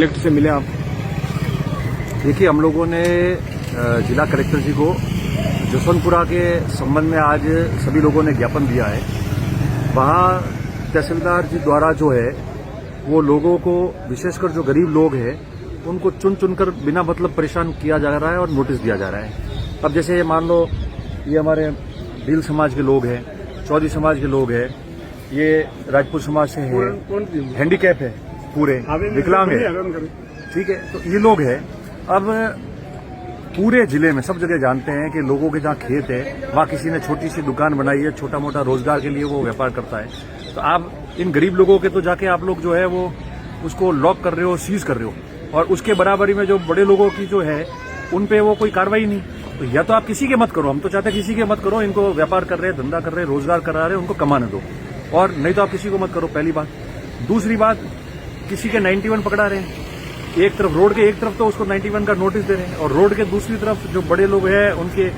Collector से मिले आप? देखिए, हम लोगों ने जिला कलेक्टर जी को जसवंतपुरा के संबंध में आज सभी लोगों ने ज्ञापन दिया है। वहाँ तहसीलदार जी द्वारा जो है वो लोगों को, विशेषकर जो गरीब लोग हैं उनको चुन चुनकर बिना मतलब परेशान किया जा रहा है और नोटिस दिया जा रहा है। अब जैसे मान लो ये हमारे भील समाज के लोग हैं, चौधरी समाज के लोग हैं, ये राजपूत समाज से हैं, हैंडीकैप है, पूरे विकलांग है, ठीक है। तो ये लोग हैं। अब पूरे जिले में सब जगह जानते हैं कि लोगों के जहाँ खेत है वहाँ किसी ने छोटी सी दुकान बनाई है, छोटा मोटा रोजगार के लिए वो व्यापार करता है। तो आप इन गरीब लोगों के तो जाके आप लोग जो है वो उसको लॉक कर रहे हो, सीज कर रहे हो, और उसके बराबरी में जो बड़े लोगों की जो है उन पे वो कोई कार्रवाई नहीं। तो या तो आप किसी के मत करो, हम तो चाहते हैं किसी के मत करो, इनको व्यापार कर रहे, धंधा कर रहे, रोजगार करा रहे, उनको कमाने दो, और नहीं तो आप किसी को मत करो, पहली बात। दूसरी बात, किसी के 91 पकड़ा रहे हैं, एक तरफ रोड के, एक तरफ तो उसको 91 का नोटिस दे रहे हैं, और रोड के दूसरी तरफ जो बड़े लोग हैं उनके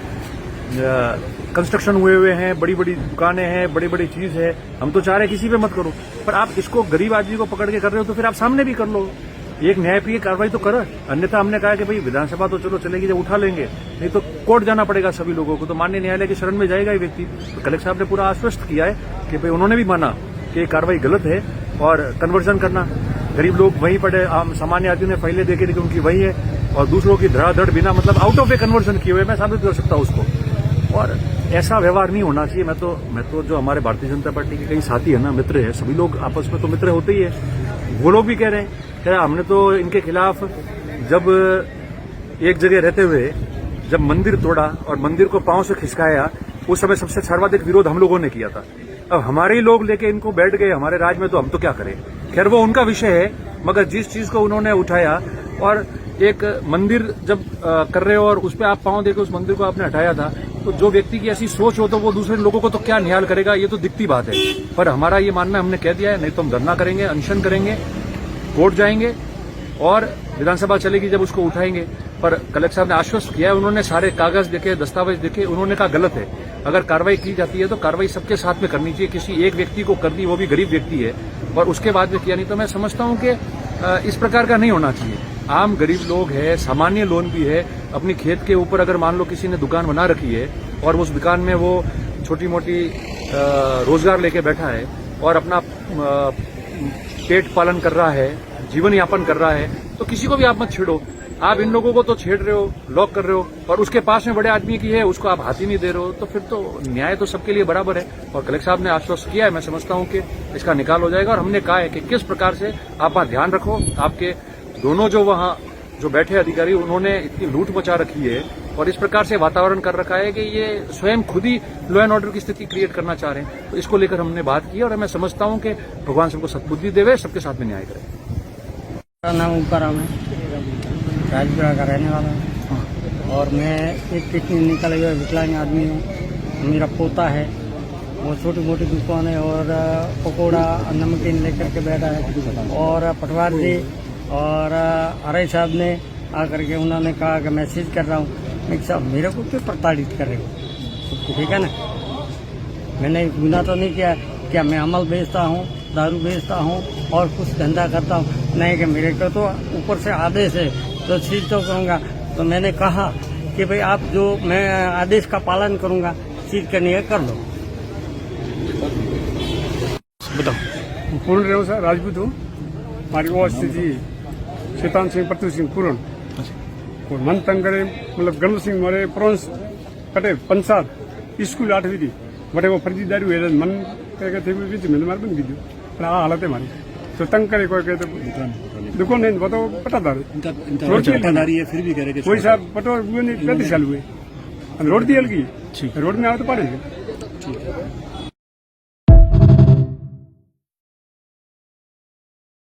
कंस्ट्रक्शन हुए हैं, बड़ी बड़ी दुकानें हैं, बड़ी बड़ी चीज है। हम तो चाह रहे हैं किसी पे मत करो, पर आप इसको गरीब आदमी को पकड़ के कर रहे हो तो फिर आप सामने भी कर लो, एक न्यायप्रिय कार्रवाई तो करो। अन्यथा हमने कहा कि भाई विधानसभा तो चलो चलेगी, जब उठा लेंगे, नहीं तो कोर्ट जाना पड़ेगा सभी लोगों को, तो माननीय न्यायालय की शरण में जाएगा ये व्यक्ति। तो कलेक्टर साहब ने पूरा आश्वस्त किया है कि भाई उन्होंने भी माना कि ये कार्रवाई गलत है, और कन्वर्जन करना, गरीब लोग वहीं पड़े, आम सामान्य आदमी ने पहले देखे थे कि उनकी वही है, और दूसरों की धड़ाधड़ बिना मतलब आउट ऑफ ए कन्वर्जन किए हुए, मैं साबित कर सकता हूं उसको। और ऐसा व्यवहार नहीं होना चाहिए। मैं तो जो हमारे भारतीय जनता पार्टी के कई साथी है ना, मित्र है, सभी लोग आपस में तो मित्र होते ही है, वो लोग भी कह रहे हैं हमने तो इनके खिलाफ जब एक जगह रहते हुए जब मंदिर तोड़ा और मंदिर को पांव से खिसकाया, उस समय सबसे सर्वाधिक विरोध हम लोगों ने किया था। अब हमारे ही लोग लेके इनको बैठ गए हमारे राज में, तो हम तो क्या करें। खैर वो उनका विषय है, मगर जिस चीज को उन्होंने उठाया, और एक मंदिर जब कर रहे हो और उस पर आप पांव देकर उस मंदिर को आपने हटाया था, तो जो व्यक्ति की ऐसी सोच हो तो वो दूसरे लोगों को तो क्या निहाल करेगा, ये तो दिखती बात है। पर हमारा ये मानना हमने कह दिया है, नहीं तो हम धरना करेंगे, अनशन करेंगे, कोर्ट जाएंगे, और विधानसभा चलेगी जब उसको उठाएंगे। पर कलेक्टर साहब ने आश्वस्त किया है, उन्होंने सारे कागज देखे, दस्तावेज देखे, उन्होंने कहा गलत है। अगर कार्रवाई की जाती है तो कार्रवाई सबके साथ में करनी चाहिए, किसी एक व्यक्ति को करनी, वो भी गरीब व्यक्ति है, और उसके बाद में किया नहीं। तो मैं समझता हूं कि इस प्रकार का नहीं होना चाहिए। आम गरीब लोग है, सामान्य लोन भी है, अपनी खेत के ऊपर अगर मान लो किसी ने दुकान बना रखी है और उस दुकान में वो छोटी मोटी रोजगार लेके बैठा है और अपना पेट पालन कर रहा है, जीवन यापन कर रहा है, तो किसी को भी आप मत छेड़ो। आप इन लोगों को तो छेड़ रहे हो, लॉक कर रहे हो, और उसके पास में बड़े आदमी की है, उसको आप हाथ ही नहीं दे रहे हो, तो फिर तो न्याय तो सबके लिए बराबर है। और कलेक्टर साहब ने आश्वस्त किया है, मैं समझता हूं कि इसका निकाल हो जाएगा। और हमने कहा है कि किस प्रकार से आप वहां ध्यान रखो, आपके दोनों जो वहां जो बैठे अधिकारी, उन्होंने इतनी लूट मचा रखी है और इस प्रकार से वातावरण कर रखा है कि ये स्वयं खुद ही लॉ एंड ऑर्डर की स्थिति क्रिएट करना चाह रहे हैं। तो इसको लेकर हमने बात की, और मैं समझता हूं कि भगवान सबको सद्बुद्धि देवे, सबके साथ में न्याय करे। मेरा नाम ओंकाराम है, राजपुरा का रहने वाला हूँ, और मैं एक किडनी निकले हुए विकलांग आदमी हूँ। मेरा पोता है, वो छोटी मोटी दुकान है और पकौड़ा नमकीन लेकर के बैठा है। और पटवार जी और आरआई साहब ने आकर के उन्होंने कहा कि मैसेज कर रहा हूँ। मैं साहब मेरे को क्यों प्रताड़ित कर रहे हो, ठीक है ना, मैंने गुनाह तो नहीं किया। क्या मैं अमल बेचता हूँ, दारू बेचता हूँ और कुछ धंधा करता हूँ? नहीं, कि मेरे को तो ऊपर से आदेश है तो चीज तो करूँगा। तो मैंने कहा कि भाई आप जो मैं आदेश का पालन करूँगा, चीज करनी है कर लो। बताओ। पूर्ण रेव सर, राजपूत हूँ। हमारी वो स्थिति शैतान सिंह, प्रतु सिंह पूर्ण, और मन तंग करे, मतलब गणपत सिंह मारे प्रोंस कटे पंसार स्कूल 8वीं थी, बटे वो फर्जीदारी हुए मन कहे थे बीच में मारे बन कीजिए, पर आ हालत है हमारी। तो तंग करे कोई कहते दुकान नहीं बताओ, पटादार पटादारी है, फिर भी कह रहे कोई साहब पटो 35 साल हुए, रोड दी हल्की, रोड में आओ तो पड़ेगा।